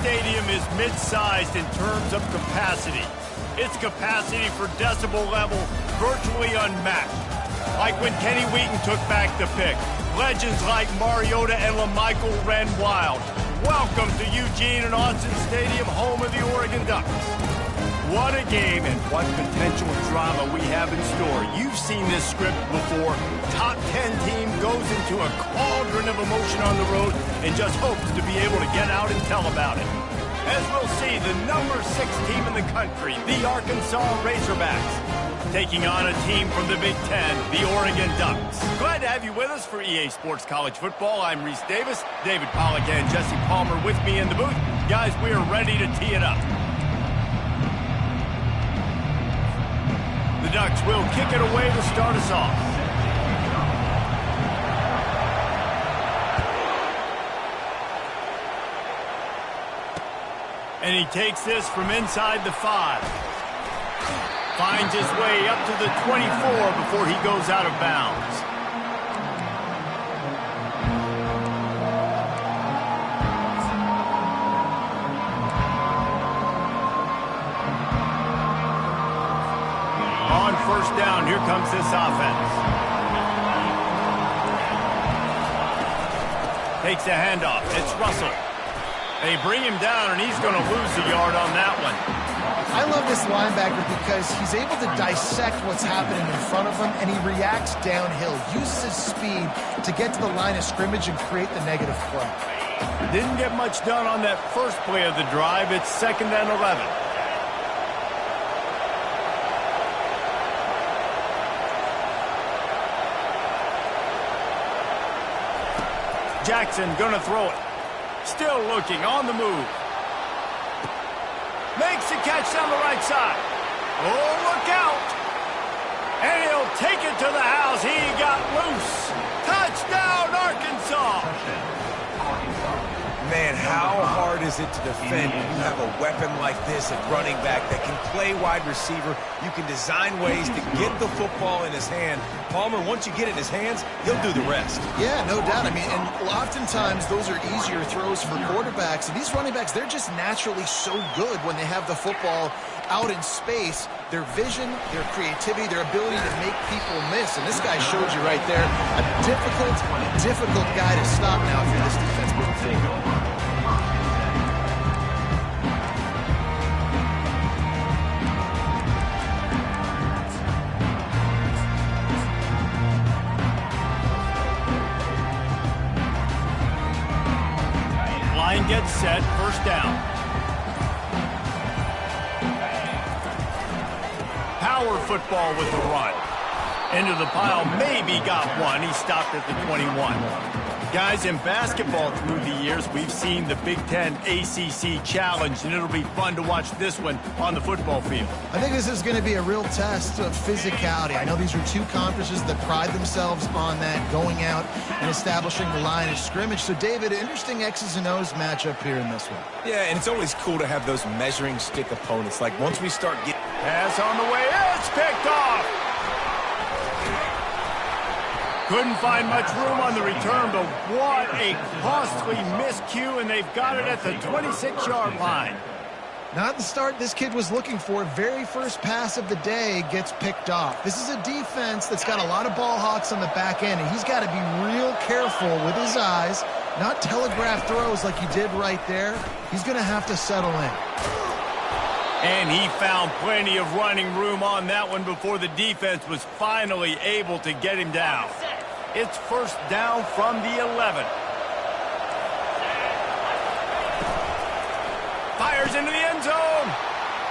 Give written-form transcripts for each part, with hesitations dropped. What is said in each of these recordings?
stadium is mid-sized in terms of capacity. Its capacity for decibel level virtually unmatched. Like when Kenny Wheaton took back the pick. Legends like Mariota and LaMichael ran wild. Welcome to Eugene and Austin Stadium, home of the Oregon Ducks. What a game and what potential drama we have in store. You've seen this script before. Top 10 team goes into a cauldron of emotion on the road and just hopes to be able to get out and tell about it. As we'll see, the number 6 team in the country, the Arkansas Razorbacks, taking on a team from the Big Ten, the Oregon Ducks. Glad to have you with us for EA Sports College Football. I'm Reese Davis, David Pollack and Jesse Palmer with me in the booth. Guys, we are ready to tee it up. The Ducks will kick it away to start us off. And he takes this from inside the 5. Finds his way up to the 24 before he goes out of bounds. On first down, here comes this offense. Takes the handoff. It's Russell. They bring him down, and he's going to lose a yard on that one. I love this linebacker because he's able to dissect what's happening in front of him, and he reacts downhill, uses his speed to get to the line of scrimmage and create the negative play. Didn't get much done on that first play of the drive. It's 2nd and 11. Jackson gonna throw it. Still looking, on the move. Makes the catch down the right side. Oh, look out. And he'll take it to the house. He got loose. Touchdown, Arkansas. Man, how hard is it to defend when you have a weapon like this at running back that can play wide receiver? You can design ways to get the football in his hand. Palmer, once you get it in his hands, he'll do the rest. Yeah, no doubt. I mean, and oftentimes those are easier throws for quarterbacks. And these running backs, they're just naturally so good when they have the football out in space. Their vision, their creativity, their ability to make people miss. And this guy showed you right there. A difficult guy to stop now if you're this defensive team. Line gets set, first down. Power football with the run. Into the pile, maybe got one. He stopped at the 21. Guys, in basketball through the years, we've seen the Big Ten ACC Challenge, and it'll be fun to watch this one on the football field. I think this is going to be a real test of physicality. I know these are two conferences that pride themselves on that, going out and establishing the line of scrimmage. So, David, interesting X's and O's matchup here in this one. Yeah, and it's always cool to have those measuring stick opponents. Like, once we start getting... Pass on the way, it's picked off! Couldn't find much room on the return, but what a costly miscue, and they've got it at the 26-yard line. Not the start this kid was looking for. Very first pass of the day gets picked off. This is a defense that's got a lot of ball hawks on the back end, and he's got to be real careful with his eyes, not telegraph throws like he did right there. He's going to have to settle in. And he found plenty of running room on that one before the defense was finally able to get him down. It's first down from the 11. Fires into the end zone.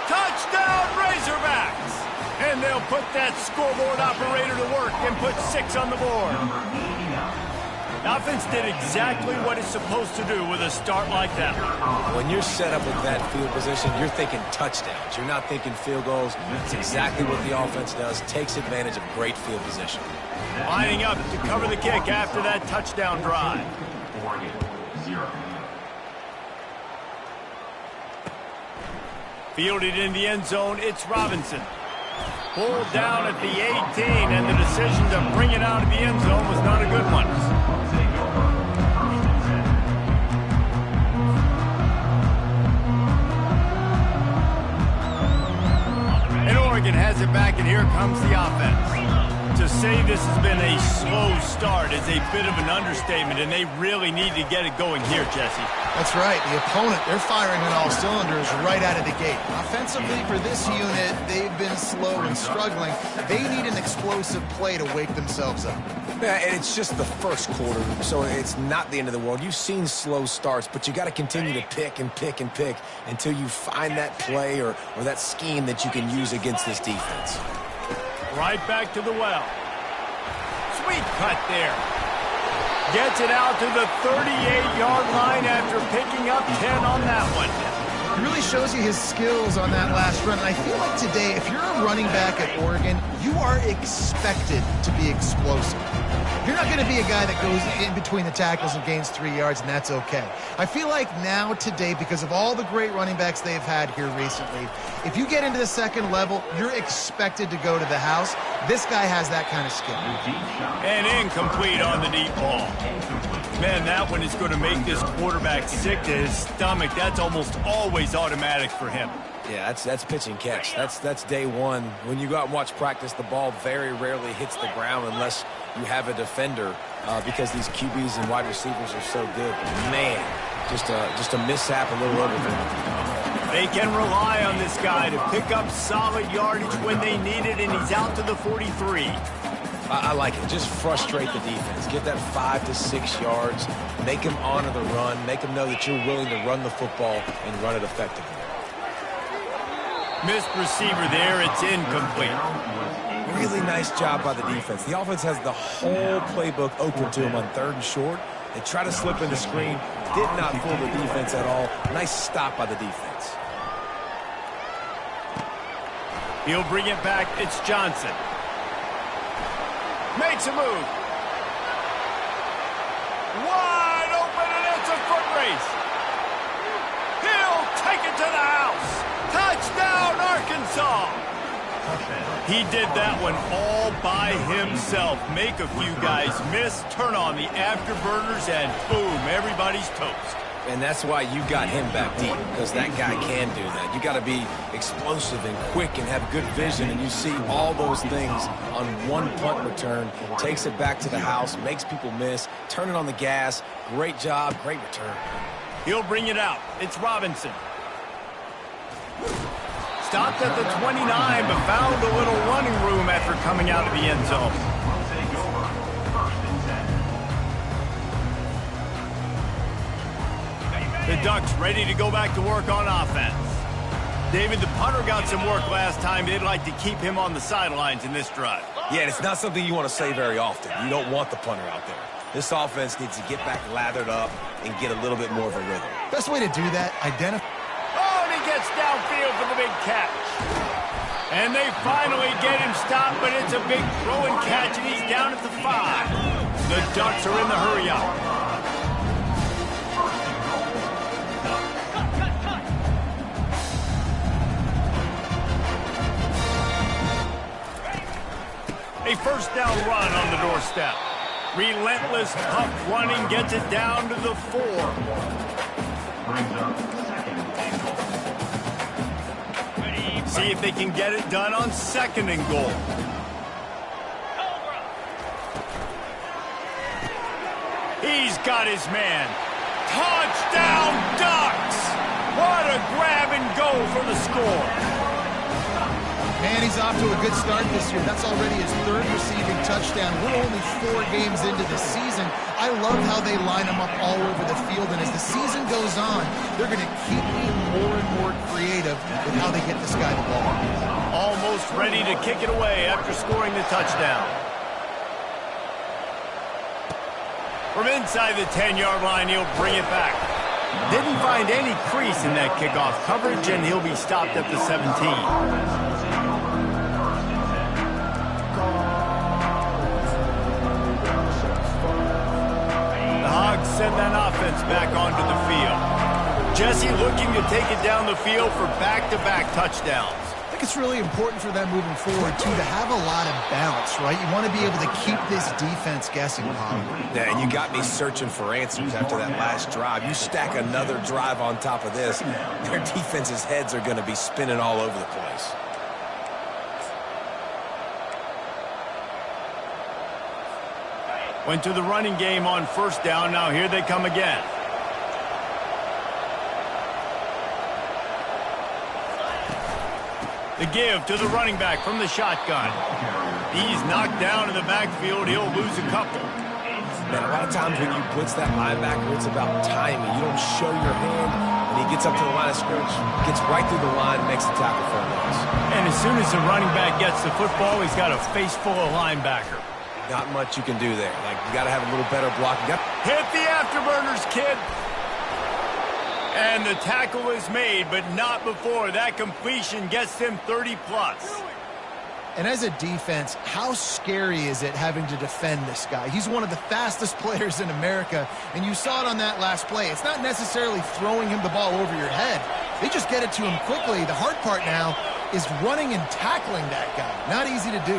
Touchdown, Razorbacks. And they'll put that scoreboard operator to work and put 6 on the board. The offense did exactly what it's supposed to do with a start like that. When you're set up with that field position, you're thinking touchdowns. You're not thinking field goals. It's exactly what the offense does. Takes advantage of great field position. Lining up to cover the kick after that touchdown drive. Oregon, 0. Fielded in the end zone, it's Robinson. Pulled down at the 18, and the decision to bring it out of the end zone was not a good one. and here comes the offense. To say this has been a slow start is a bit of an understatement, and they really need to get it going here, Jesse. That's right. The opponent, they're firing on all cylinders right out of the gate. Offensively, for this unit, they've been slow and struggling. They need an explosive play to wake themselves up. Yeah, and it's just the first quarter, so it's not the end of the world. You've seen slow starts, but you got to continue to pick and pick and pick until you find that play or that scheme that you can use against this defense. Right back to the well. Sweet cut there. Gets it out to the 38-yard line after picking up 10 on that one. It really shows you his skills on that last run. And I feel like today, if you're a running back at Oregon, you are expected to be explosive. You're not going to be a guy that goes in between the tackles and gains 3 yards, and that's okay. I feel like now today, because of all the great running backs they've had here recently, if you get into the second level, you're expected to go to the house. This guy has that kind of skill. And incomplete on the deep ball. Man, that one is going to make this quarterback sick to his stomach. That's almost always automatic for him. Yeah, that's pitch and catch. That's day one. When you go out and watch practice, the ball very rarely hits the ground unless you have a defender because these QBs and wide receivers are so good. Man, just a mishap, a little overthrow. They can rely on this guy to pick up solid yardage when they need it, and he's out to the 43. I like it. Just frustrate the defense. Get that 5 to 6 yards. Make them honor the run. Make them know that you're willing to run the football and run it effectively. Missed receiver there. It's incomplete. Really nice job by the defense. The offense has the whole playbook open to them on 3rd and short. They try to slip in the screen. Did not fool the defense at all. Nice stop by the defense. He'll bring it back. It's Johnson. Makes a move. Wide open, and it's a foot race. He'll take it to the house. Touchdown, Arkansas. He did that one all by himself. Make a few guys miss, turn on the afterburners, and boom, everybody's toast. And that's why you got him back deep, because that guy can do that. You got to be explosive and quick and have good vision, and you see all those things on one punt return. Takes it back to the house, makes people miss, turning on the gas. Great job, great return. He'll bring it out. It's Robinson. Stopped at the 29, but found a little running room after coming out of the end zone. The Ducks ready to go back to work on offense. David, the punter got some work last time. They'd like to keep him on the sidelines in this drive. Yeah, and it's not something you want to say very often. You don't want the punter out there. This offense needs to get back lathered up and get a little bit more of a rhythm. Best way to do that, identify. Oh, and he gets downfield for the big catch. And they finally get him stopped, but it's a big throw and catch, and he's down at the 5. The Ducks are in the hurry-up. A first down run on the doorstep. Relentless, tough running gets it down to the 4. See if they can get it done on 2nd and goal. He's got his man. Touchdown, Ducks! What a grab and go for the score. Man, he's off to a good start this year. That's already his 3rd receiving touchdown. We're only 4 games into the season. I love how they line him up all over the field, and as the season goes on, they're going to keep being more and more creative with how they get this guy the ball. Almost ready to kick it away after scoring the touchdown. From inside the 10-yard line, he'll bring it back. Didn't find any crease in that kickoff coverage, and he'll be stopped at the 17. Send that offense back onto the field. Jesse looking to take it down the field for back-to-back touchdowns. I think it's really important for them moving forward, too, to have a lot of balance, right? You want to be able to keep this defense guessing, Bob. Yeah, and you got me searching for answers after that last drive. You stack another drive on top of this, their defense's heads are going to be spinning all over the place. Went to the running game on first down. Now here they come again. The give to the running back from the shotgun. He's knocked down in the backfield. He'll lose a couple. Man, a lot of times when you blitz that linebacker, it's about timing. You don't show your hand, and he gets up to the line of scrimmage, gets right through the line, makes the tackle for a loss. And as soon as the running back gets the football, he's got a face full of linebacker. Not much you can do there. Like, you got to have a little better block. Hit the afterburners, kid. And the tackle is made, but not before that completion gets them 30-plus. And as a defense, how scary is it having to defend this guy? He's one of the fastest players in America, and you saw it on that last play. It's not necessarily throwing him the ball over your head. They just get it to him quickly. The hard part now is running and tackling that guy. Not easy to do.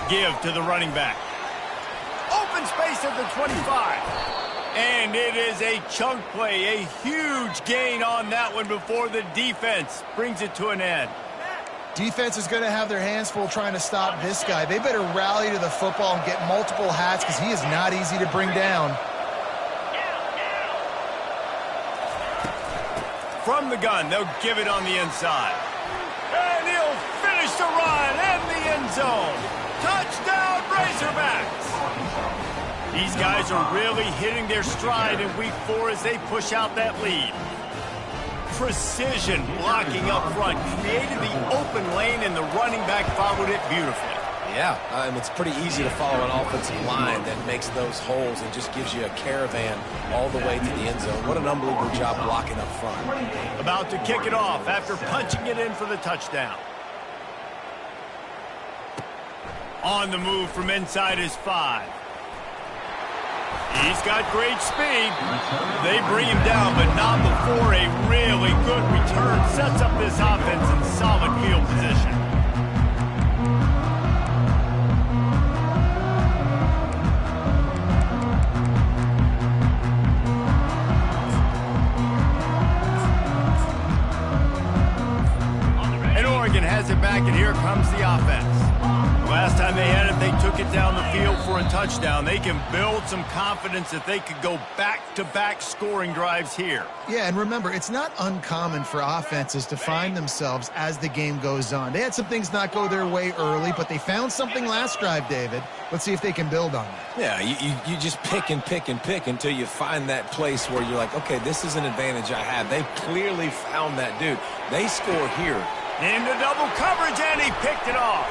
Give to the running back. Open space at the 25. And it is a chunk play, a huge gain on that one before the defense brings it to an end. Defense is going to have their hands full trying to stop this guy. They better rally to the football and get multiple hats because he is not easy to bring down. From the gun, they'll give it on the inside. And he'll finish the run in the end zone. Touchdown, Razorbacks! These guys are really hitting their stride in Week 4 as they push out that lead. Precision blocking up front, created the open lane, and the running back followed it beautifully. Yeah, and it's pretty easy to follow an offensive line that makes those holes and just gives you a caravan all the way to the end zone. What an unbelievable job blocking up front. About to kick it off after punching it in for the touchdown. On the move from inside his 5. He's got great speed. They bring him down, but not before a really good return sets up this offense in solid field position. And Oregon has it back, and here comes the offense. Last time they had it, they took it down the field for a touchdown. They can build some confidence that they could go back-to-back scoring drives here. Yeah, and remember, it's not uncommon for offenses to find themselves as the game goes on. They had some things not go their way early, but they found something last drive, David. Let's see if they can build on that. Yeah, you just pick and pick and pick until you find that place where you're like, okay, this is an advantage I have. They clearly found that dude. They score here. Into double coverage, and he picked it off.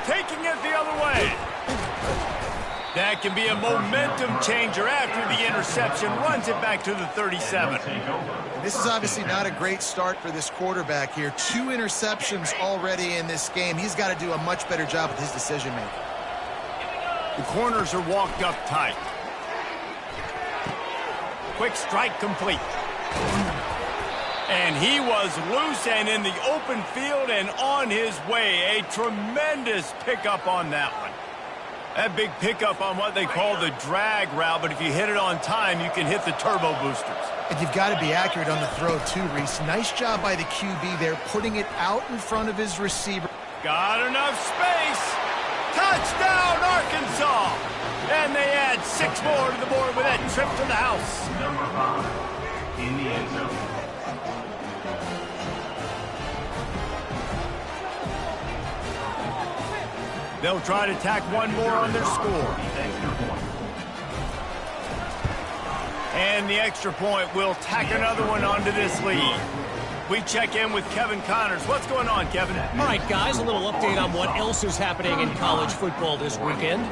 Taking it the other way. That can be a momentum changer after the interception. Runs it back to the 37. And this is obviously not a great start for this quarterback here. 2 interceptions already in this game. He's got to do a much better job with his decision-making. The corners are walked up tight. Quick strike complete. And he was loose and in the open field and on his way. A tremendous pickup on that one. That big pickup on what they call the drag route, but if you hit it on time, you can hit the turbo boosters. And you've got to be accurate on the throw too, Reese. Nice job by the QB there, putting it out in front of his receiver. Got enough space. Touchdown, Arkansas. And they add 6 more to the board with that trip to the house. Number 5 in the end zone. They'll try to tack one more on their score. And the extra point will tack another one onto this lead. We check in with Kevin Connors. What's going on, Kevin? All right, guys, a little update on what else is happening in college football this weekend.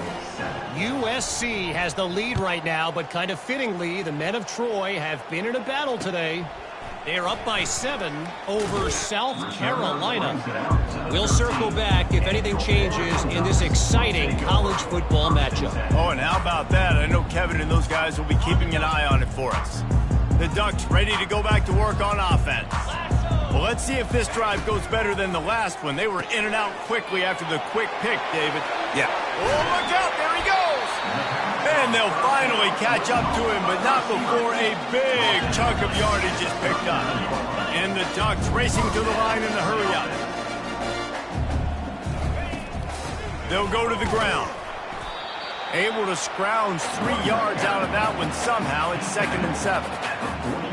USC has the lead right now, but kind of fittingly, the men of Troy have been in a battle today. They're up by 7 over South Carolina. We'll circle back if anything changes in this exciting college football matchup. Oh, and how about that? I know Kevin and those guys will be keeping an eye on it for us. The Ducks ready to go back to work on offense. Well, let's see if this drive goes better than the last one. They were in and out quickly after the quick pick, David. Yeah. Oh, look out. There he goes. And they'll finally catch up to him, but not before a big chunk of yardage is picked up. And the Ducks racing to the line in the hurry-up. They'll go to the ground. Able to scrounge 3 yards out of that one somehow. It's 2nd and 7.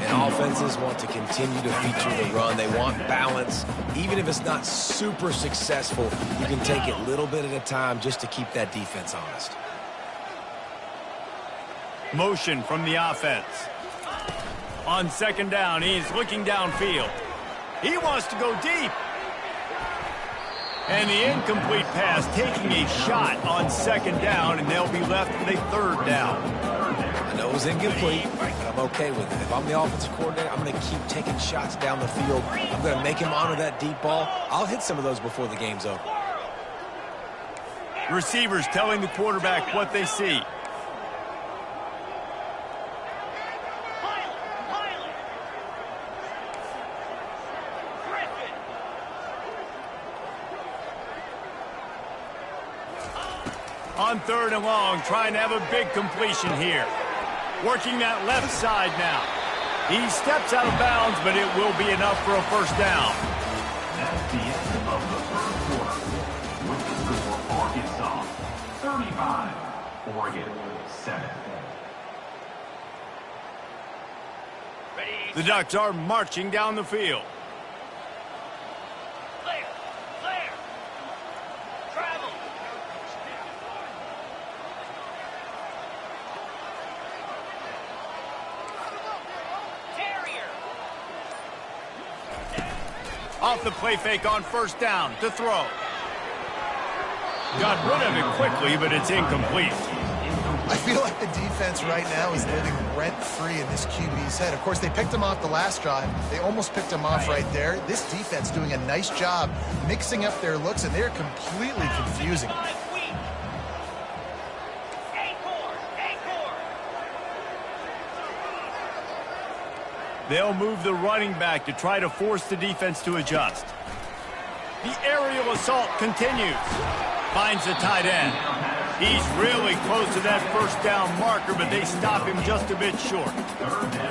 And offenses want to continue to feature the run. They want balance. Even if it's not super successful, you can take it a little bit at a time just to keep that defense honest. Motion from the offense. On 2nd down, he's looking downfield. He wants to go deep. And the incomplete pass taking a shot on 2nd down, and they'll be left with a 3rd down. I know it was incomplete, but I'm okay with it. If I'm the offensive coordinator, I'm going to keep taking shots down the field. I'm going to make him honor that deep ball. I'll hit some of those before the game's over. Receivers telling the quarterback what they see. On 3rd and long, trying to have a big completion here. Working that left side now. He steps out of bounds, but it will be enough for a 1st down. That's the end of the 3rd quarter. With the score, Arkansas 35, Oregon 7. The Ducks are marching down the field. Off the play fake on 1st down to throw. Got rid of it quickly, but it's incomplete. I feel like the defense right now is living rent-free in this QB's head. Of course, they picked him off the last drive. They almost picked him off right there. This defense doing a nice job mixing up their looks, and they're completely confusing. They'll move the running back to try to force the defense to adjust. The aerial assault continues. Finds the tight end. He's really close to that 1st down marker, but they stop him just a bit short.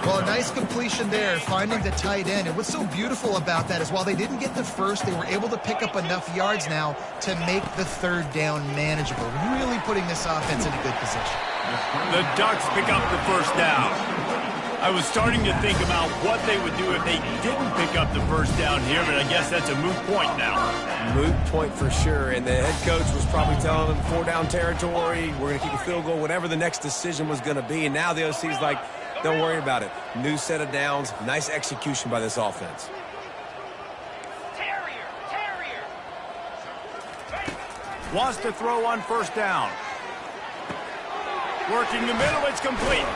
Well, a nice completion there, finding the tight end. And what's so beautiful about that is while they didn't get the 1st, they were able to pick up enough yards now to make the 3rd down manageable. Really putting this offense in a good position. The Ducks pick up the 1st down. I was starting to think about what they would do if they didn't pick up the 1st down here, but I guess that's a moot point now. Moot point for sure, and the head coach was probably telling them 4-down territory, we're going to keep a field goal, whatever the next decision was going to be, and now the OC's like, don't worry about it. New set of downs, nice execution by this offense. Wants to throw on 1st down. Working the middle, it's complete.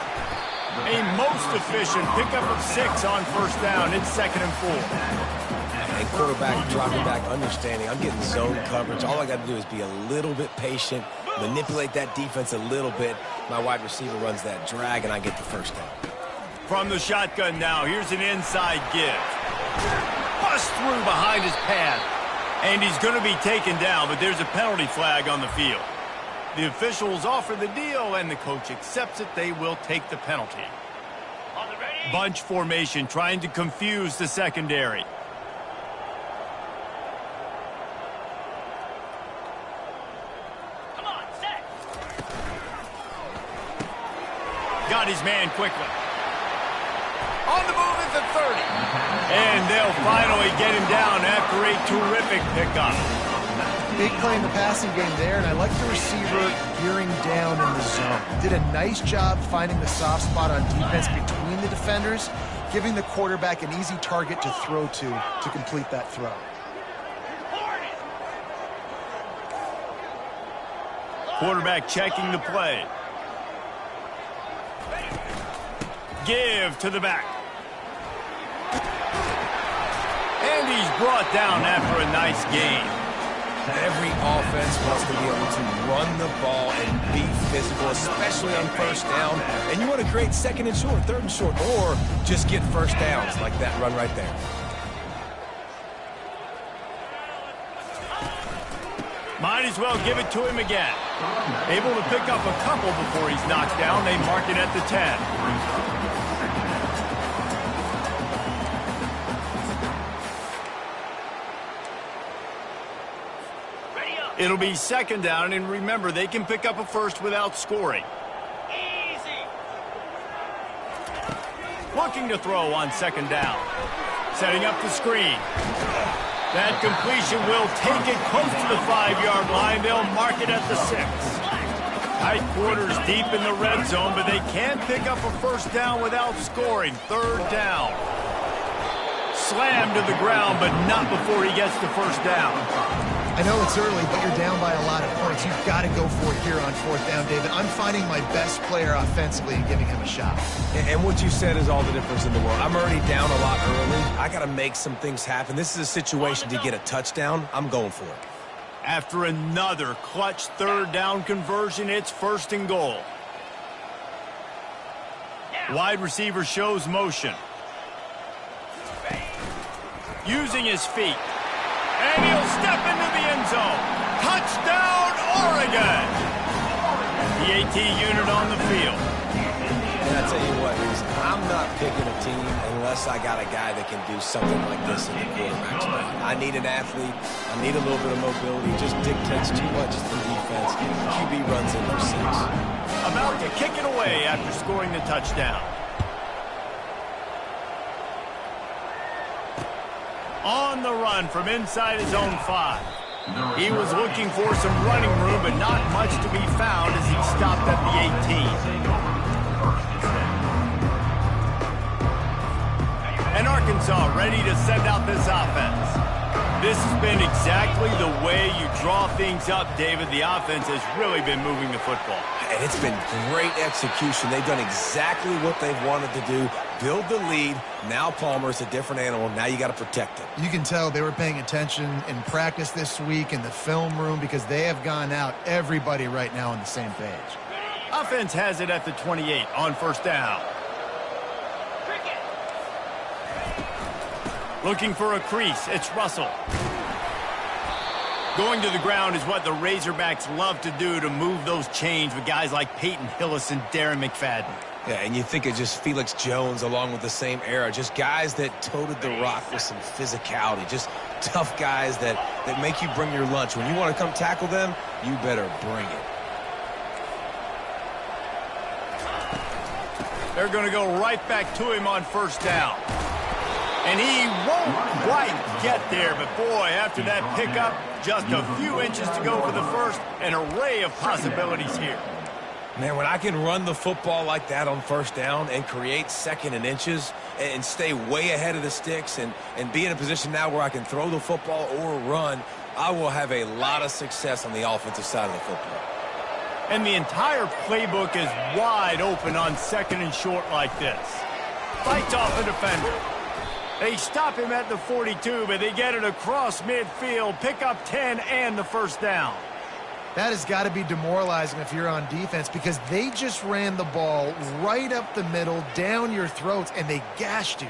A most efficient pickup of 6 on 1st down. It's 2nd and 4. And quarterback dropping back, understanding I'm getting zone coverage. All I got to do is be a little bit patient, manipulate that defense a little bit. My wide receiver runs that drag, and I get the 1st down. From the shotgun now, here's an inside give. Bust through behind his pad. And he's going to be taken down, but there's a penalty flag on the field. The officials offer the deal, and the coach accepts it. They will take the penalty. Bunch formation trying to confuse the secondary. Come on, set. Got his man quickly. On the move at the 30. And they'll finally get him down after a terrific pickup. Big play in the passing game there, and I like the receiver gearing down in the zone. Did a nice job finding the soft spot on defense between the defenders, giving the quarterback an easy target to throw to complete that throw. Quarterback checking the play. Give to the back. And he's brought down after a nice gain. Every offense wants to be able to run the ball and be physical, especially on 1st down. And you want to create 2nd and short, 3rd and short, or just get 1st downs like that run right there. Might as well give it to him again. Able to pick up a couple before he's knocked down. They mark it at the 10. Ready up. It'll be second down, and remember, they can pick up a first without scoring. Looking to throw on second down. Setting up the screen. That completion will take it close to the 5-yard line. They'll mark it at the 6. Tight quarters deep in the red zone, but they can pick up a first down without scoring. Third down. Slammed to the ground, but not before he gets the first down. I know it's early, but you're down by a lot of points. You've got to go for it here on fourth down, David. I'm finding my best player offensively and giving him a shot. And what you said is all the difference in the world. I'm already down a lot early. I got to make some things happen. This is a situation to get a touchdown. I'm going for it. After another clutch third down conversion, it's first and goal. Wide receiver shows motion. Using his feet. And he'll step into the end zone. Touchdown, Oregon! The AT unit on the field. And I tell you what, I'm not picking a team unless I got a guy that can do something like this in the quarterback spot. I need an athlete. I need a little bit of mobility. It just dictates too much to the defense. QB runs in for 6. About to kick it away after scoring the touchdown. On the run from inside his own 5. He was looking for some running room, but not much to be found as he stopped at the 18. And Arkansas ready to send out this offense. This has been exactly the way you draw things up, David. The offense has really been moving the football. And it's been great execution. They've done exactly what they've wanted to do. Build the lead. Now Palmer's a different animal. Now you got to protect him. You can tell they were paying attention in practice this week in the film room because they have gone out, everybody right now on the same page. Offense has it at the 28 on first down. Looking for a crease. It's Russell. Going to the ground is what the Razorbacks love to do to move those chains with guys like Peyton Hillis and Darren McFadden. Yeah, and you think of just Felix Jones along with the same era. Just guys that toted the rock with some physicality. Just tough guys that make you bring your lunch. When you want to come tackle them, you better bring it. They're going to go right back to him on first down. And he won't quite get there, but boy, after that pickup, just a few inches to go for the first, an array of possibilities here. Man, when I can run the football like that on first down and create second and inches and stay way ahead of the sticks and be in a position now where I can throw the football or run, I will have a lot of success on the offensive side of the football. And the entire playbook is wide open on second and short like this. Fights off a defender. They stop him at the 42, but they get it across midfield, pick up 10 and the first down. That has got to be demoralizing if you're on defense because they just ran the ball right up the middle, down your throats, and they gashed you.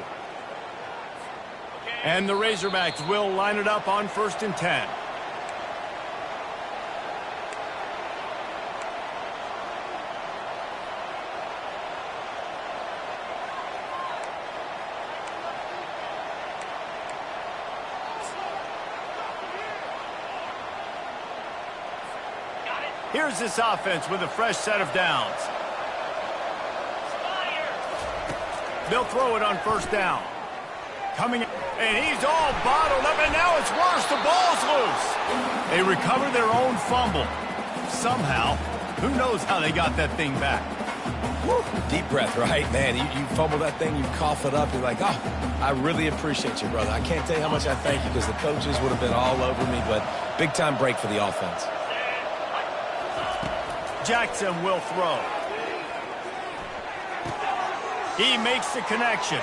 And the Razorbacks will line it up on first and 10. Here's this offense with a fresh set of downs. They'll throw it on first down. Coming, and he's all bottled up, and now it's worse. The ball's loose. They recover their own fumble. Somehow, who knows how they got that thing back. Woo. Deep breath, right? Man, you fumble that thing, you cough it up, you're like, oh, I really appreciate you, brother. I can't tell you how much I thank you because the coaches would have been all over me, but big-time break for the offense. Jackson will throw. He makes the connection.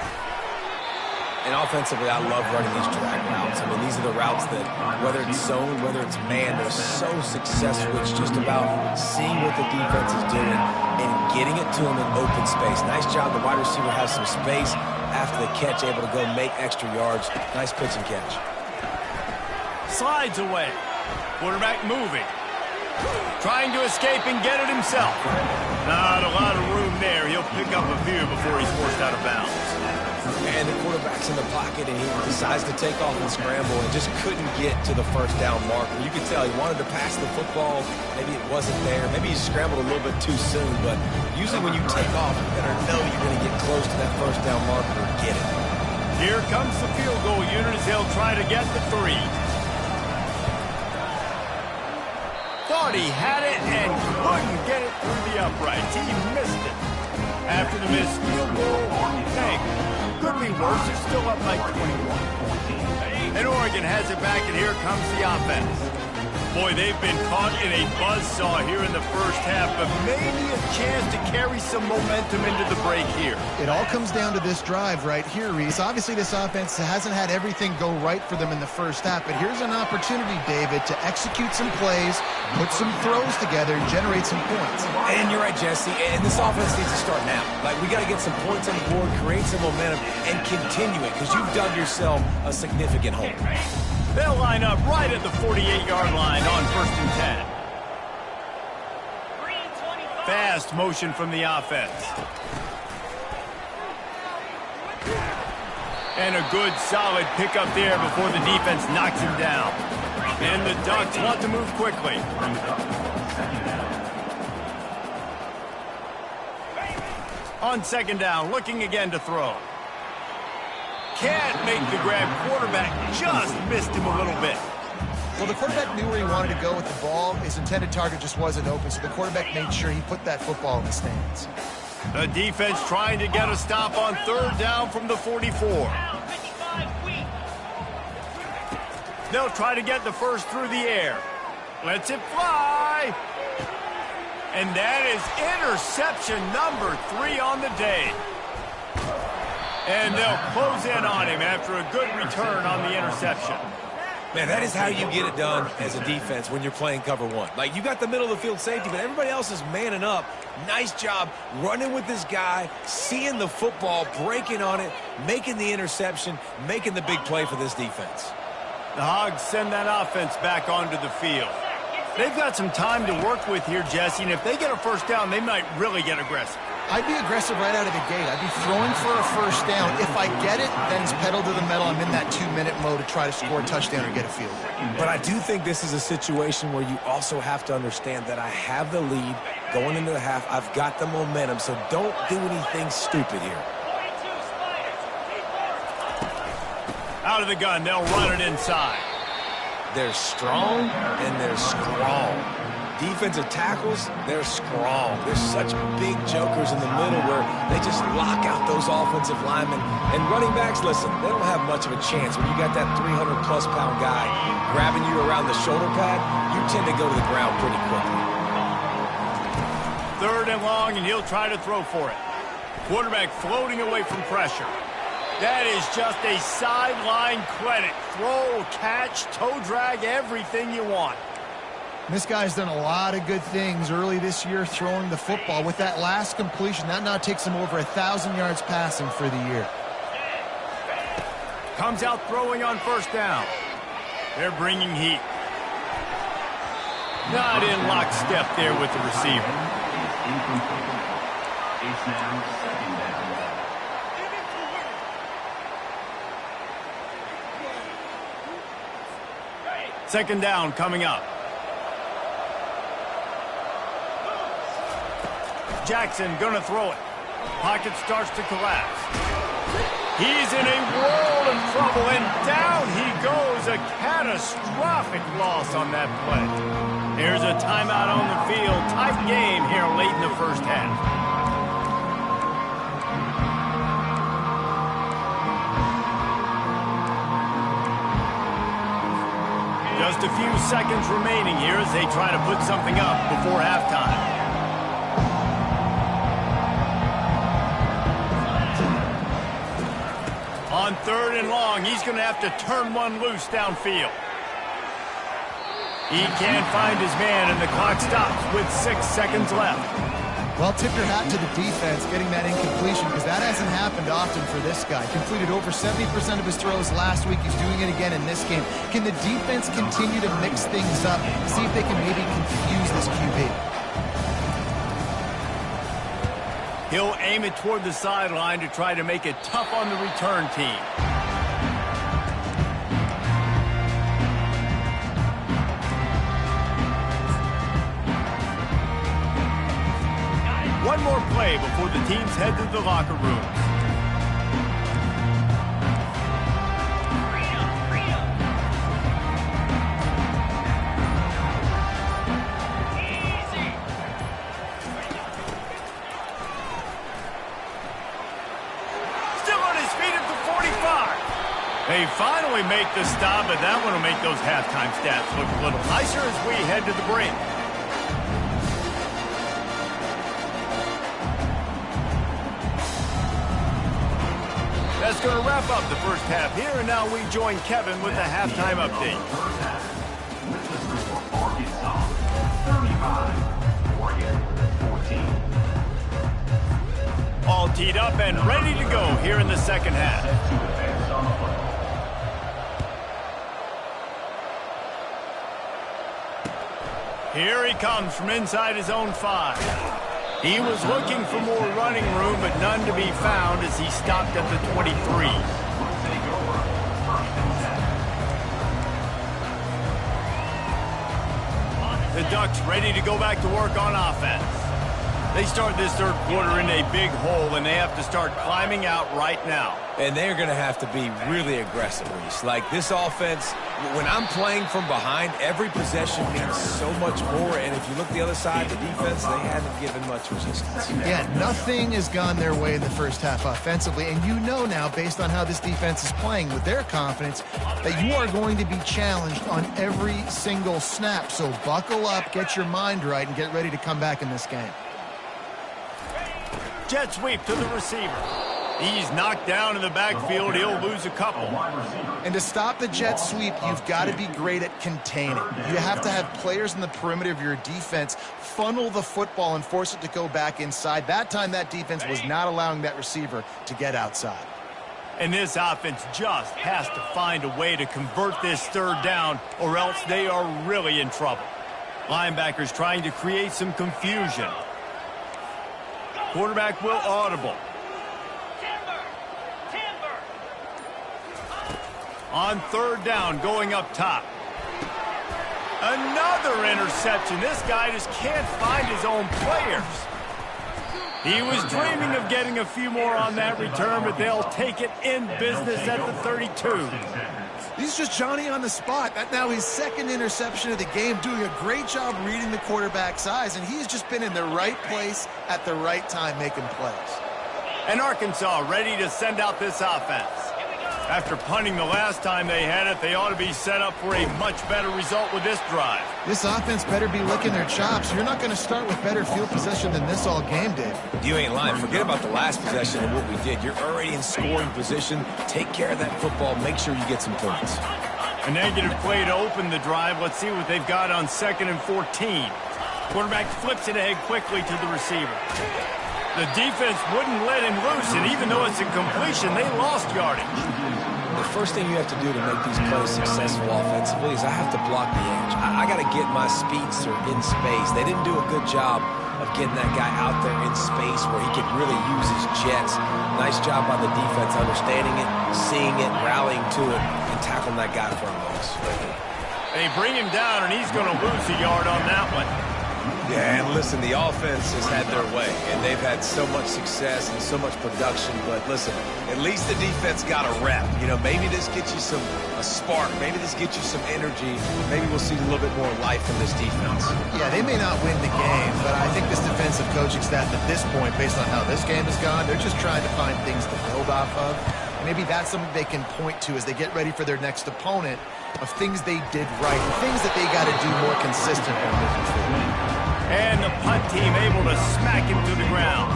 And offensively, I love running these drag routes. I mean, these are the routes that, whether it's zone, whether it's man, they're so successful. It's just about seeing what the defense is doing and getting it to them in open space. Nice job. The wide receiver has some space after the catch, able to go make extra yards. Nice pitch and catch. Slides away. Quarterback moving. Trying to escape and get it himself. Not a lot of room there. He'll pick up a few before he's forced out of bounds. And the quarterback's in the pocket, and he decides to take off and scramble and just couldn't get to the first down marker. You could tell he wanted to pass the football. Maybe it wasn't there. Maybe he scrambled a little bit too soon. But usually when you take off, you better know you're going to get close to that first down marker or get it. Here comes the field goal unit as they'll try to get the 3. Thought he had it and couldn't get it through the uprights. He missed it. After the missed field goal, hey, could be worse. They're still up like 21. And Oregon has it back, and here comes the offense. Boy, they've been caught in a buzzsaw here in the first half, but maybe a chance to carry some momentum into the break here. It all comes down to this drive right here, Reese. Obviously, this offense hasn't had everything go right for them in the first half, but here's an opportunity, David, to execute some plays, put some throws together, and generate some points. And you're right, Jesse, and this offense needs to start now. Like, we got to get some points on the board, create some momentum, and continue it, because you've dug yourself a significant hole. They'll line up right at the 48-yard line on 1st and 10. Fast motion from the offense. And a good, solid pickup there before the defense knocks him down. And the Ducks want to move quickly. On 2nd down, looking again to throw. Can't make the grab. Quarterback just missed him a little bit. Well, the quarterback knew where he wanted to go with the ball. His intended target just wasn't open, so the quarterback made sure he put that football in the stands. The defense trying to get a stop on 3rd down from the 44. They'll try to get the first through the air. Lets it fly. And that is interception number 3 on the day. And they'll close in on him after a good return on the interception. Man, that is how you get it done as a defense when you're playing cover 1. Like, you got the middle of the field safety, but everybody else is manning up. Nice job running with this guy, seeing the football, breaking on it, making the interception, making the big play for this defense. The Hogs send that offense back onto the field. They've got some time to work with here, Jesse, and if they get a first down, they might really get aggressive. I'd be aggressive right out of the gate. I'd be throwing for a first down. If I get it, then it's pedal to the metal. I'm in that 2-minute mode to try to score a touchdown or get a field goal. But I do think this is a situation where you also have to understand that I have the lead going into the half. I've got the momentum, so don't do anything stupid here. Out of the gun, they'll run it inside. They're strong and they're strong. Defensive tackles, they're strong. They're such big jokers in the middle where they just lock out those offensive linemen. And running backs, listen, they don't have much of a chance. When you got that 300-plus pound guy grabbing you around the shoulder pad, you tend to go to the ground pretty quickly. 3rd and long, and he'll try to throw for it. Quarterback floating away from pressure. That is just a sideline credit. Throw, catch, toe drag, everything you want. This guy's done a lot of good things early this year throwing the football. With that last completion, that now takes him over 1,000 yards passing for the year. Comes out throwing on 1st down. They're bringing heat. Not in lockstep there with the receiver. It's now 2nd down. 2nd down coming up. Jackson gonna throw it. Pocket starts to collapse. He's in a world of trouble, and down he goes. A catastrophic loss on that play. Here's a timeout on the field. Tight game here late in the first half. Just a few seconds remaining here as they try to put something up before halftime. On 3rd and long, he's going to have to turn one loose downfield. He can't find his man, and the clock stops with 6 seconds left. Well, tip your hat to the defense getting that incompletion, because that hasn't happened often for this guy. Completed over 70% of his throws last week. He's doing it again in this game. Can the defense continue to mix things up, see if they can maybe confuse this QB? He'll aim it toward the sideline to try to make it tough on the return team. One more play before the teams head to the locker rooms. They finally make the stop, but that one will make those halftime stats look a little nicer as we head to the break. That's going to wrap up the first half here, and now we join Kevin with the halftime update. First half, with the score, Arkansas 35, Oregon 14. All teed up and ready to go here in the second half. Set to advance on the football. Here he comes from inside his own 5. He was looking for more running room, but none to be found as he stopped at the 23. The Ducks ready to go back to work on offense. They start this third quarter in a big hole, and they have to start climbing out right now. And they're going to have to be really aggressive, Reese. Like this offense, when I'm playing from behind, every possession means so much more. And if you look the other side, the defense, they haven't given much resistance. Yeah, nothing has gone their way in the first half offensively. And you know now, based on how this defense is playing with their confidence, that you are going to be challenged on every single snap. So buckle up, get your mind right, and get ready to come back in this game. Jet sweep to the receiver. He's knocked down in the backfield. He'll lose a couple. And to stop the jet sweep, you've got to be great at containing. You have to have players in the perimeter of your defense funnel the football and force it to go back inside. That time, that defense was not allowing that receiver to get outside. And this offense just has to find a way to convert this third down, or else they are really in trouble. Linebackers trying to create some confusion. Quarterback will audible. On third down, going up top. Another interception. This guy just can't find his own players. He was dreaming of getting a few more on that return, but they'll take it in business at the 32. He's just Johnny on the spot. That now his second interception of the game, doing a great job reading the quarterback's eyes, and he's just been in the right place at the right time making plays. And Arkansas ready to send out this offense. After punting the last time they had it, they ought to be set up for a much better result with this drive. This offense better be licking their chops. You're not going to start with better field possession than this all game did. You ain't lying. Forget about the last possession and what we did. You're already in scoring position. Take care of that football. Make sure you get some points. A negative play to open the drive. Let's see what they've got on 2nd and 14. Quarterback flips it ahead quickly to the receiver. The defense wouldn't let him loose, and even though it's a completion, they lost yardage. The first thing you have to do to make these plays successful offensively is I have to block the edge. I got to get my speedster in space. They didn't do a good job of getting that guy out there in space where he could really use his jets. Nice job by the defense understanding it, seeing it, rallying to it, and tackling that guy for a loss. They bring him down, and he's going to lose a yard on that one. Yeah, and listen, the offense has had their way, and they've had so much success and so much production. But listen, at least the defense got a rep. You know, maybe this gets you a spark. Maybe this gets you some energy. Maybe we'll see a little bit more life from this defense. Yeah, they may not win the game, but I think this defensive coaching staff at this point, based on how this game has gone, they're just trying to find things to build off of. Maybe that's something they can point to as they get ready for their next opponent, of things they did right, and things that they got to do more consistently moving forward. And the punt team able to smack him to the ground.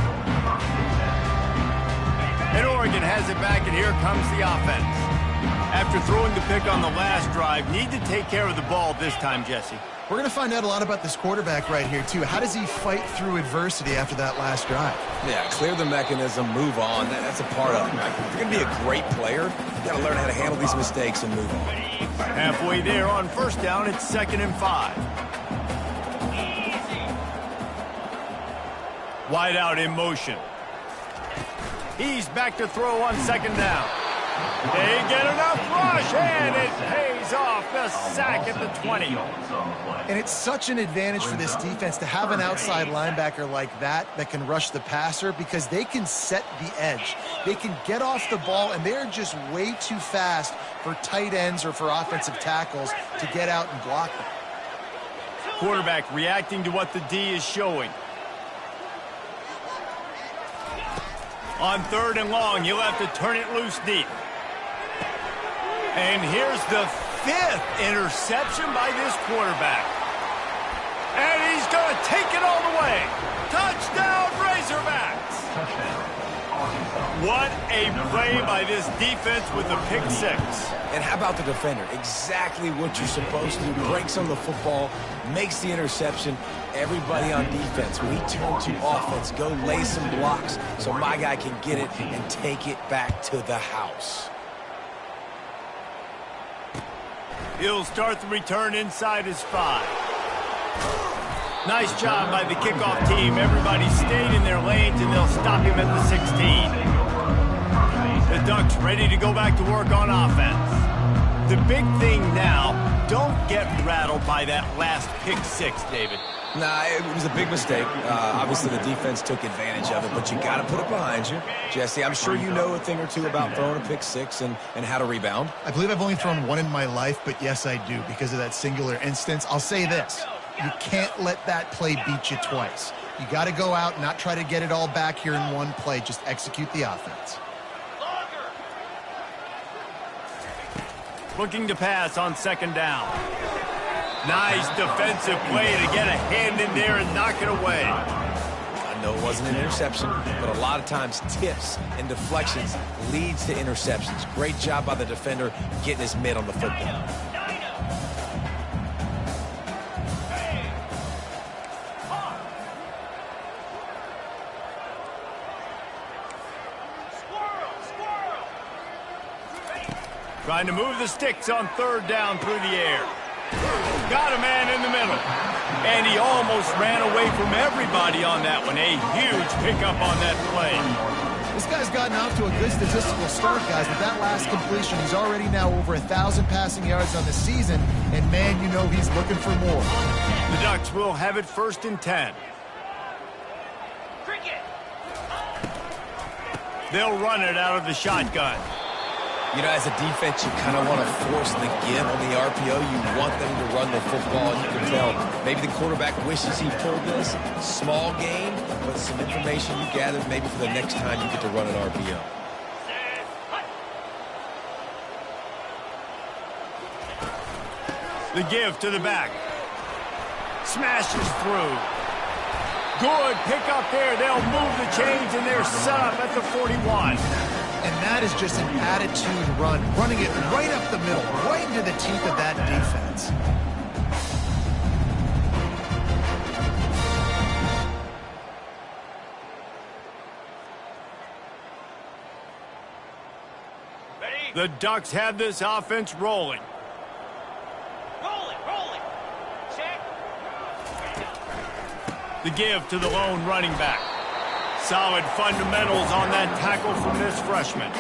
And Oregon has it back, and here comes the offense. After throwing the pick on the last drive, need to take care of the ball this time, Jesse. We're going to find out a lot about this quarterback right here, too. How does he fight through adversity after that last drive? Yeah, clear the mechanism, move on. That's a part of it. Right? If you're going to be a great player, you got to learn how to handle these mistakes and move on. Halfway there on first down, it's 2nd and 5. Wide out in motion. He's back to throw on second down. They get enough rush, and it pays off. The sack at the 20. And it's such an advantage for this defense to have an outside linebacker like that can rush the passer, because they can set the edge. They can get off the ball, and they're just way too fast for tight ends or for offensive tackles to get out and block them. Quarterback reacting to what the D is showing. On 3rd and long, you'll have to turn it loose deep. And here's the 5th interception by this quarterback. And he's going to take it all the way. Touchdown, Razorbacks. What a play by this defense with the pick 6. And how about the defender? Exactly what you're supposed to do. Breaks on the football, makes the interception. Everybody on defense, we turn to offense. Go lay some blocks so my guy can get it and take it back to the house. He'll start the return inside his 5. Nice job by the kickoff team. Everybody stayed in their lanes, and they'll stop him at the 16. The Ducks ready to go back to work on offense. The big thing now, don't get rattled by that last pick 6, David. Nah, it was a big mistake. Obviously, the defense took advantage of it, but you got to put it behind you. Jesse, I'm sure you know a thing or two about throwing a pick 6 and how to rebound. I believe I've only thrown one in my life, but yes, I do, because of that singular instance. I'll say this. You can't let that play beat you twice. You got to go out and not try to get it all back here in one play. Just execute the offense. Looking to pass on 2nd down. Nice defensive play to get a hand in there and knock it away. I know it wasn't an interception, but a lot of times tips and deflections leads to interceptions. Great job by the defender getting his mitt on the football. Trying to move the sticks on 3rd down through the air. Got a man in the middle. And he almost ran away from everybody on that one. A huge pickup on that play. This guy's gotten off to a good statistical start, guys. With that last completion, he's already now over 1,000 passing yards on the season. And, man, you know he's looking for more. The Ducks will have it 1st and 10. They'll run it out of the shotgun. You know, as a defense, you kind of want to force the give on the RPO. You want them to run the football. You can tell maybe the quarterback wishes he pulled this. Small game, but some information you gathered maybe for the next time you get to run an RPO. The give to the back. Smashes through. Good pick up there. They'll move the chains, and they're set up at the 41. And that is just an attitude run, running it right up the middle, right into the teeth of that defense. The Ducks have this offense rolling. Rolling. Check. The give to the lone running back. Solid fundamentals on that tackle from this freshman.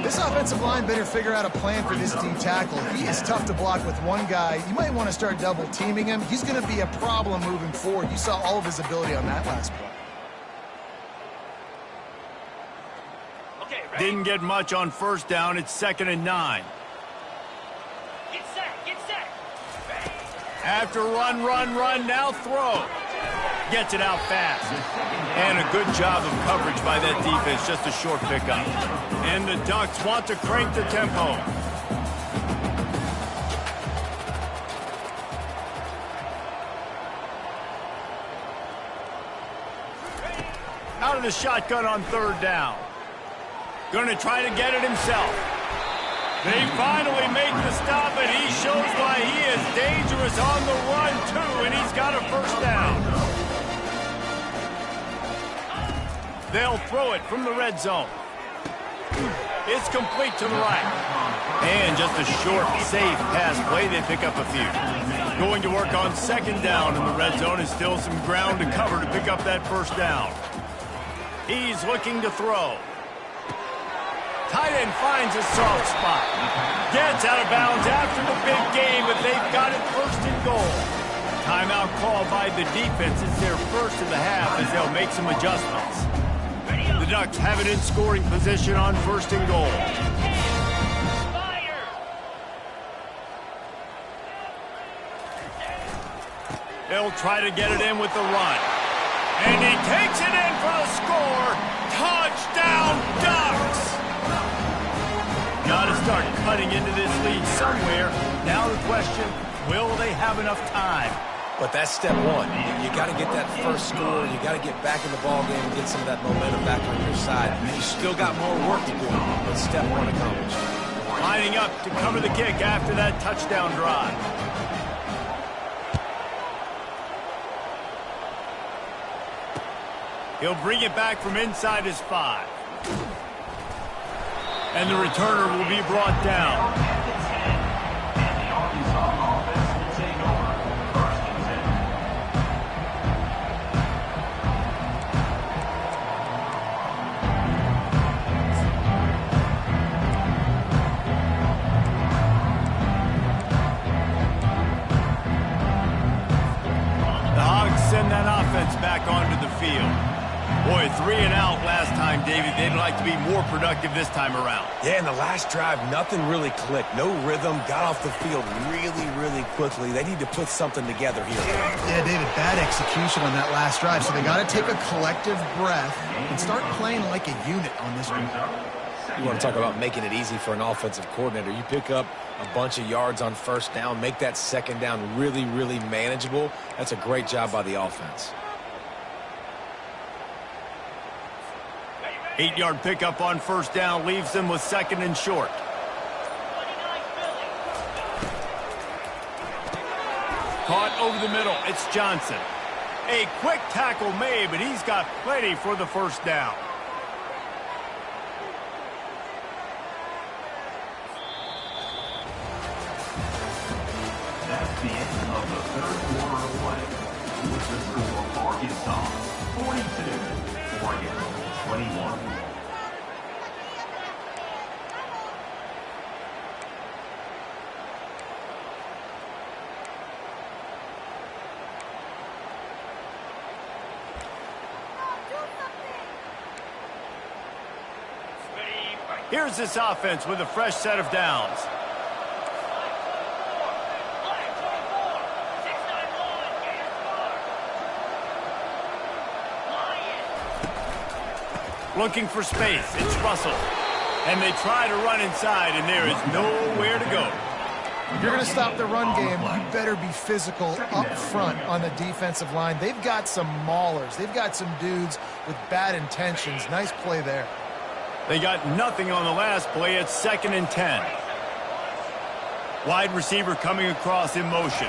This offensive line better figure out a plan for this D tackle. He is tough to block with one guy. You might want to start double teaming him. He's going to be a problem moving forward. You saw all of his ability on that last play. Okay, ready? Didn't get much on 1st down. It's 2nd and 9. Get set. Ready. After run, now throw. Gets it out fast. And a good job of coverage by that defense, just a short pickup. And the Ducks want to crank the tempo. Out of the shotgun on 3rd down. Going to try to get it himself. They finally make the stop, and he shows why he is dangerous on the run, too, and he's got a 1st down. They'll throw it from the red zone. It's complete to the right. And just a short, safe pass play. They pick up a few. Going to work on 2nd down in the red zone, and still some ground to cover to pick up that 1st down. He's looking to throw. tight end finds a soft spot. Gets out of bounds after the big game, but they've got it first and goal. Timeout called by the defense. It's their first of the half as they'll make some adjustments. The Ducks have it in scoring position on first and goal. They'll try to get it in with the run. And he takes it in for the score. Touchdown, Ducks! Got to start cutting into this lead somewhere. Now the question, will they have enough time? But that's step one. You got to get that first score. You got to get back in the ball game and get some of that momentum back on your side. You still got more work to do, but step one accomplished. Lining up to cover the kick after that touchdown drive. He'll bring it back from inside his 5. And the returner will be brought down. The Hogs send that offense back onto the field. Boy, 3 and out last time, David. They'd like to be more productive this time around. Yeah, in the last drive, nothing really clicked. No rhythm, got off the field really quickly. They need to put something together here. Yeah, David, bad execution on that last drive. So they got to take a collective breath and start playing like a unit on this one. You want to talk about making it easy for an offensive coordinator. You pick up a bunch of yards on first down, make that second down really manageable. That's a great job by the offense. 8-yard pickup on first down leaves them with second and short. Caught over the middle. It's Johnson. A quick tackle made, but he's got plenty for the first down. That's the end of the third quarter of play. With the score, Arkansas 42, Oregon 21. Here's this offense with a fresh set of downs. Looking for space. It's Russell. And they try to run inside, and there is nowhere to go. If you're going to stop the run game, you better be physical up front on the defensive line. They've got some maulers. They've got some dudes with bad intentions. Nice play there. They got nothing on the last play. It's 2nd and 10. Wide receiver coming across in motion.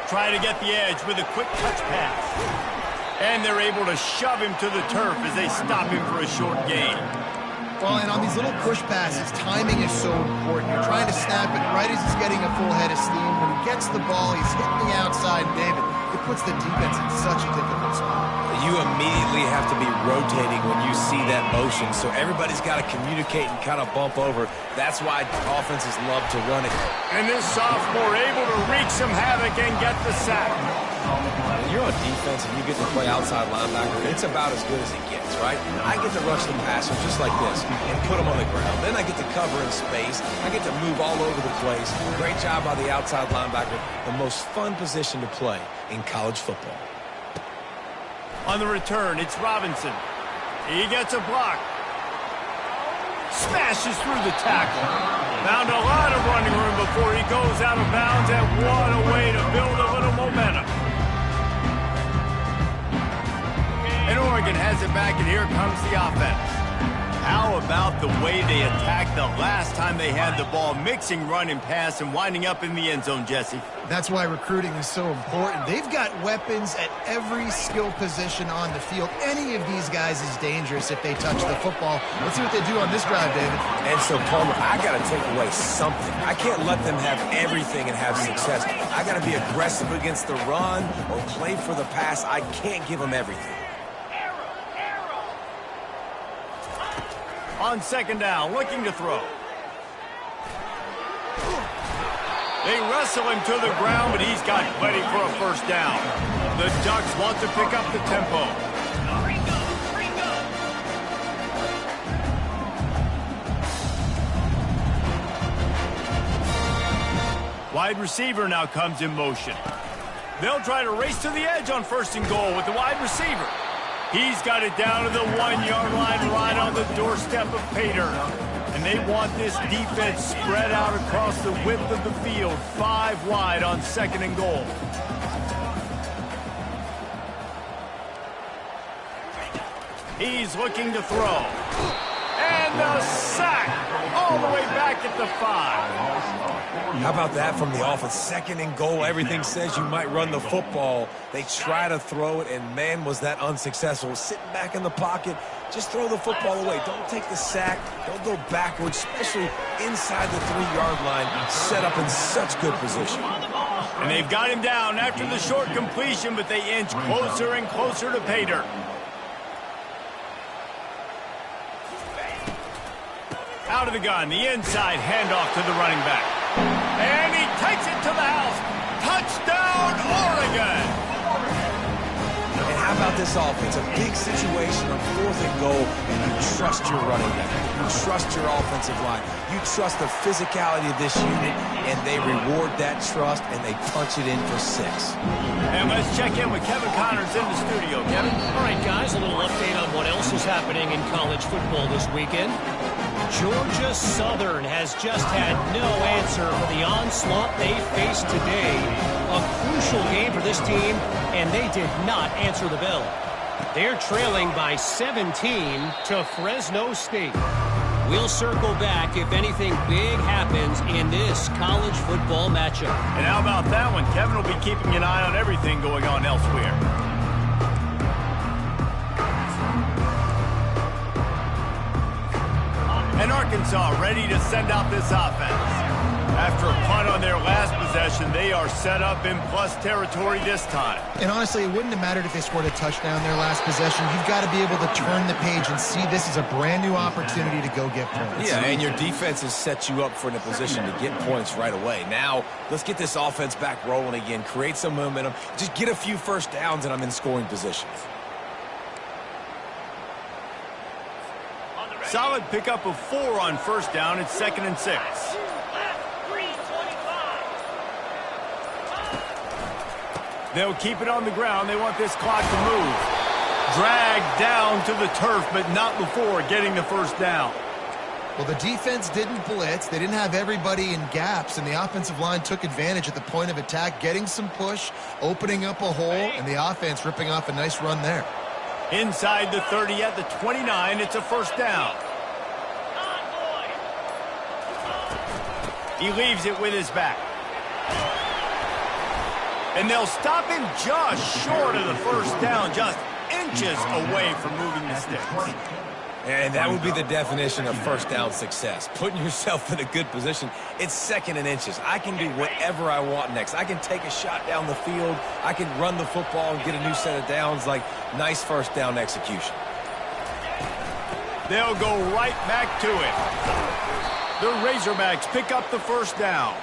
Try to get the edge with a quick touch pass. And they're able to shove him to the turf as they stop him for a short gain. Well, and on these little push passes, timing is so important. You're trying to snap it right as he's getting a full head of steam. When he gets the ball, he's hitting the outside, David. It puts the defense in such a difficult spot. You immediately have to be rotating when you see that motion, so everybody's got to communicate and kind of bump over. That's why offenses love to run it. And this sophomore able to wreak some havoc and get the sack. When you're on defense and you get to play outside linebacker, it's about as good as it gets, right? I get to rush the passer just like this and put them on the ground. Then I get to cover in space. I get to move all over the place. Great job by the outside linebacker. The most fun position to play in college football. On the return, it's Robinson. He gets a block. Smashes through the tackle. Found a lot of running room before he goes out of bounds, and what a way to build a little momentum. And Oregon has it back, and here comes the offense. How about the way they attacked the last time they had the ball, mixing run and pass and winding up in the end zone, Jesse? That's why recruiting is so important. They've got weapons at every skill position on the field. Any of these guys is dangerous if they touch the football. Let's see what they do on this drive, David. And so, Palmer, I got to take away something. I can't let them have everything and have success. I got to be aggressive against the run or play for the pass. I can't give them everything. On second down, looking to throw. They wrestle him to the ground, but he's got plenty for a first down. The Ducks want to pick up the tempo. Wide receiver now comes in motion. They'll try to race to the edge on first and goal with the wide receiver. He's got it down to the 1-yard line right on the doorstep of Pater. And they want this defense spread out across the width of the field, 5 wide on second and goal. He's looking to throw. And the sack all the way back at the 5. How about that from the offense? Second and goal. Everything says you might run the football. They try to throw it, and man, was that unsuccessful. Sitting back in the pocket, just throw the football away. Don't take the sack. Don't go backwards, especially inside the 3-yard line. Set up in such good position. And they've got him down after the short completion, but they inch closer and closer to Pater. Out of the gun, the inside handoff to the running back. And he takes it to the house. Touchdown, Oregon! And how about this offense? A big situation on 4th and goal, and you trust your running back. You trust your offensive line. You trust the physicality of this unit, and they reward that trust, and they punch it in for 6. And let's check in with Kevin Connors in the studio. Kevin? All right, guys, a little update on what else is happening in college football this weekend. Georgia Southern has just had no answer for the onslaught they faced today. A crucial game for this team, and they did not answer the bell. They're trailing by 17 to Fresno State. We'll circle back if anything big happens in this college football matchup. And how about that one? Kevin will be keeping an eye on everything going on elsewhere. And Arkansas ready to send out this offense. After a punt on their last possession, they are set up in plus territory this time. And honestly, it wouldn't have mattered if they scored a touchdown their last possession. You've got to be able to turn the page and see this as a brand new opportunity to go get points. Yeah, and your defense has set you up for in a position to get points right away. Now, let's get this offense back rolling again, create some momentum, just get a few first downs, and I'm in scoring positions. Solid pickup of 4 on first down. It's 2nd and 6. They'll keep it on the ground. They want this clock to move. Dragged down to the turf, but not before getting the first down. Well, the defense didn't blitz. They didn't have everybody in gaps, and the offensive line took advantage at the point of attack, getting some push, opening up a hole, and the offense ripping off a nice run there. Inside the 30 at the 29, it's a first down. He leaves it with his back. And they'll stop him just short of the first down, just inches away from moving the sticks. And that would be the definition of first down success. Putting yourself in a good position. It's 2nd and inches. I can do whatever I want next. I can take a shot down the field. I can run the football and get a new set of downs. Like, nice first down execution. They'll go right back to it. The Razorbacks pick up the first down.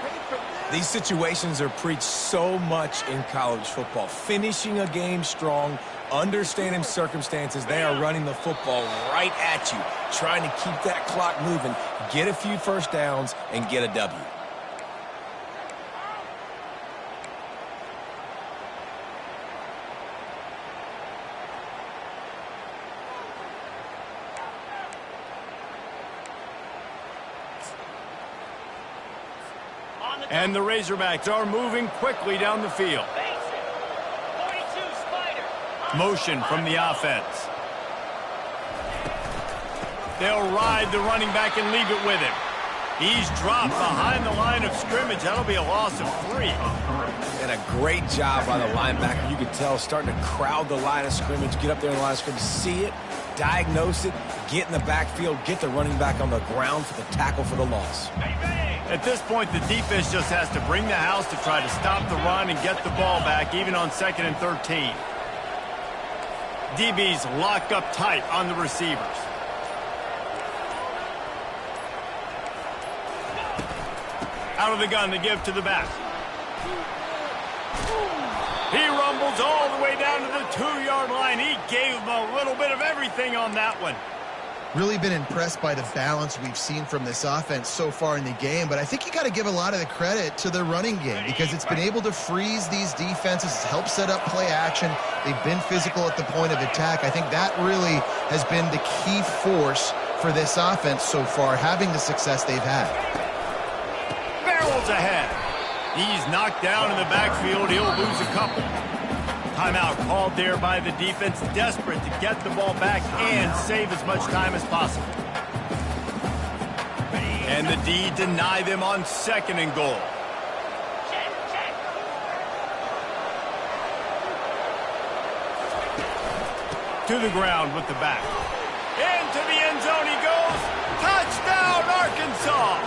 These situations are preached so much in college football. Finishing a game strong, understanding circumstances. They are running the football right at you, trying to keep that clock moving, get a few first downs, and get a W. And the Razorbacks are moving quickly down the field. Motion from the offense. They'll ride the running back and leave it with him. He's dropped behind the line of scrimmage. That'll be a loss of 3. And a great job by the linebacker. You can tell, starting to crowd the line of scrimmage, get up there in the line of scrimmage, see it, diagnose it, get in the backfield, get the running back on the ground for the tackle for the loss. At this point, the defense just has to bring the house to try to stop the run and get the ball back, even on 2nd and 13. DBs locked up tight on the receivers. Out of the gun to give to the back. He rumbles all the way down to the 2-yard line. He gave him a little bit of everything on that one. Really been impressed by the balance we've seen from this offense so far in the game, but I think you got to give a lot of the credit to the running game because it's been able to freeze these defenses, it's helped set up play action. They've been physical at the point of attack. I think that really has been the key force for this offense so far, having the success they've had. Barrels ahead. He's knocked down in the backfield. He'll lose a couple. Timeout called there by the defense, desperate to get the ball back and save as much time as possible. And the D deny them on 2nd and goal. To the ground with the back. Into the end zone he goes. Touchdown, Arkansas!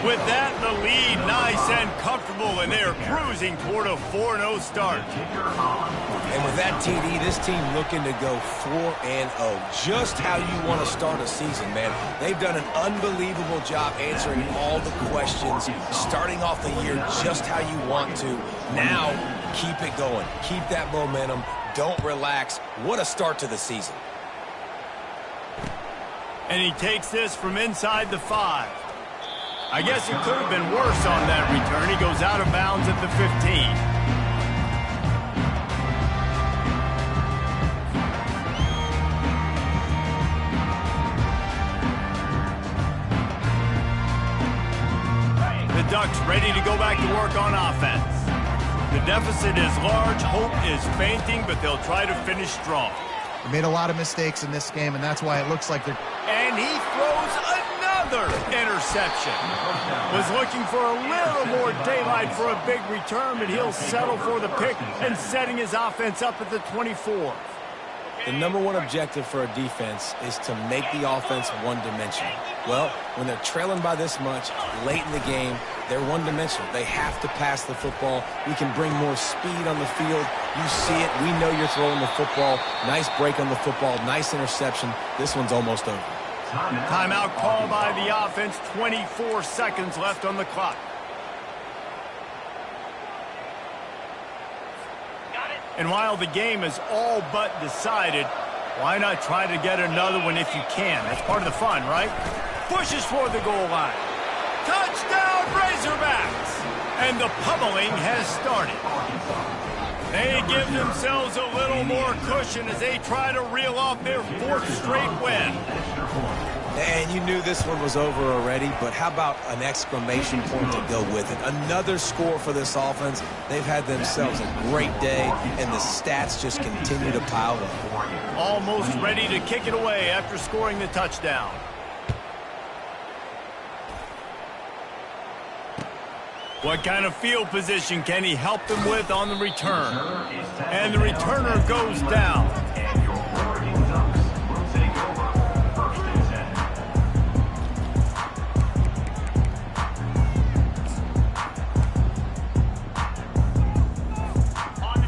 With that, the lead nice and comfortable, and they're cruising toward a 4-0 start. And with that TD, this team looking to go 4-0. Just how you want to start a season, man. They've done an unbelievable job answering all the questions, starting off the year just how you want to. Now, keep it going. Keep that momentum. Don't relax. What a start to the season. And he takes this from inside the 5. I guess it could have been worse on that return. He goes out of bounds at the 15. The Ducks ready to go back to work on offense. The deficit is large, hope is fainting, but they'll try to finish strong. They made a lot of mistakes in this game, and that's why it looks like they're... And he throws another interception. Was looking for a little more daylight for a big return, but he'll settle for the pick and setting his offense up at the 24. The number one objective for a defense is to make the offense one-dimensional. Well, when they're trailing by this much, late in the game, they're one-dimensional. They have to pass the football. We can bring more speed on the field. You see it. We know you're throwing the football. Nice break on the football. Nice interception. This one's almost over. Timeout called by the offense. 24 seconds left on the clock. And while the game is all but decided, why not try to get another one if you can? That's part of the fun, right? Pushes toward the goal line. Touchdown, Razorbacks! And the pummeling has started. They give themselves a little more cushion as they try to reel off their 4th straight win. And you knew this one was over already, but how about an exclamation point to go with it? Another score for this offense. They've had themselves a great day, and the stats just continue to pile up. Almost ready to kick it away after scoring the touchdown. What kind of field position can he help them with on the return? And the returner goes down.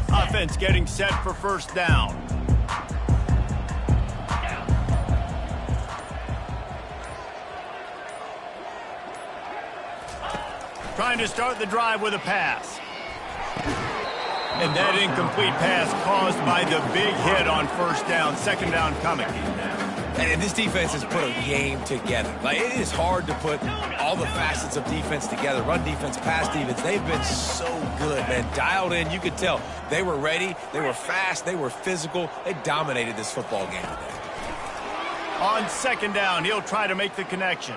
Offense getting set for first down. Trying to start the drive with a pass. And that incomplete pass caused by the big hit on first down. 2nd down coming. And this defense has put a game together. Like, it is hard to put all the facets of defense together. Run defense, pass defense. They've been so good, man. Dialed in. You could tell they were ready. They were fast. They were physical. They dominated this football game today. On 2nd down, he'll try to make the connection.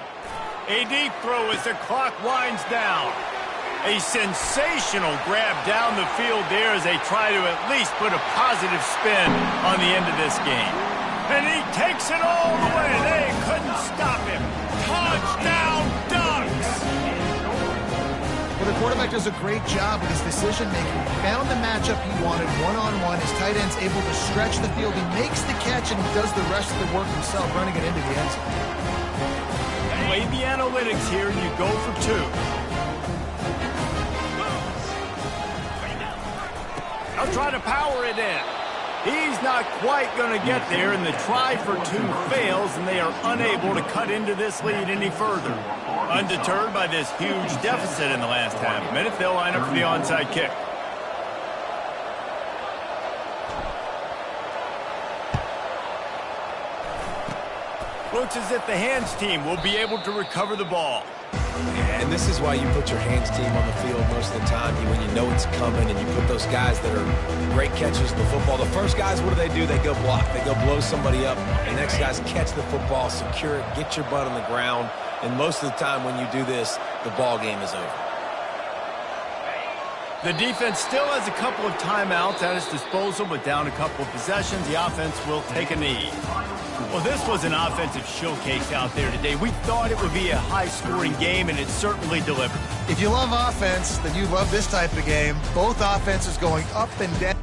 A deep throw as the clock winds down. A sensational grab down the field there as they try to at least put a positive spin on the end of this game. And he takes it all the way. They couldn't stop him. Touchdown, Ducks! Well, the quarterback does a great job with his decision-making. Found the matchup he wanted one-on-one. His tight end's able to stretch the field. He makes the catch, and he does the rest of the work himself, running it into the end zone. Play the analytics here, and you go for 2. I'll try to power it in. He's not quite going to get there, and the try for two fails, and they are unable to cut into this lead any further. Undeterred by this huge deficit in the last half minute, they'll line up for the onside kick. Looks as if the hands team will be able to recover the ball. And this is why you put your hands team on the field most of the time when you know it's coming, and you put those guys that are great catchers of the football. The first guys, what do? They go block. They go blow somebody up. The next guys catch the football, secure it, get your butt on the ground. And most of the time when you do this, the ball game is over. The defense still has a couple of timeouts at its disposal, but down a couple of possessions, the offense will take a knee. Well, this was an offensive showcase out there today. We thought it would be a high-scoring game, and it certainly delivered. If you love offense, then you love this type of game. Both offenses going up and down.